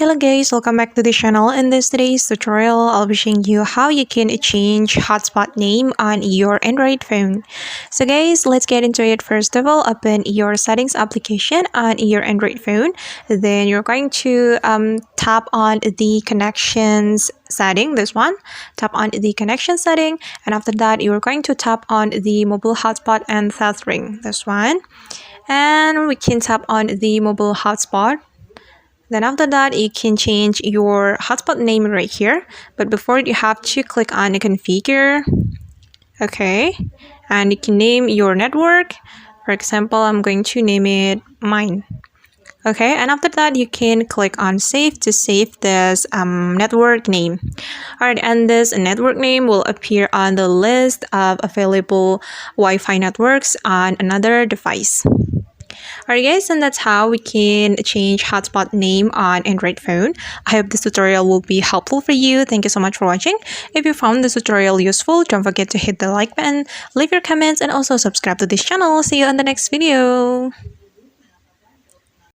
Hello guys, welcome back to the channel. In this today's tutorial, I'll be showing you how you can change hotspot name on your Android phone. So guys, let's get into it. First of all, open your settings application on your Android phone. Then you're going to tap on the connections setting, this one. Tap on the connection setting, and after that, you're going to tap on the mobile hotspot and tethering, this one. And we can tap on the mobile hotspot. Then after that, you can change your hotspot name right here. But before it, you have to click on configure. Okay. And you can name your network. For example, I'm going to name it mine. Okay. And after that, you can click on save to save this network name. Alright, and this network name will appear on the list of available Wi-Fi networks on another device. Alright guys, and that's how we can change hotspot name on Android phone. I hope this tutorial will be helpful for you. Thank you so much for watching. If you found this tutorial useful, don't forget to hit the like button, leave your comments, and also subscribe to this channel. See you on the next video.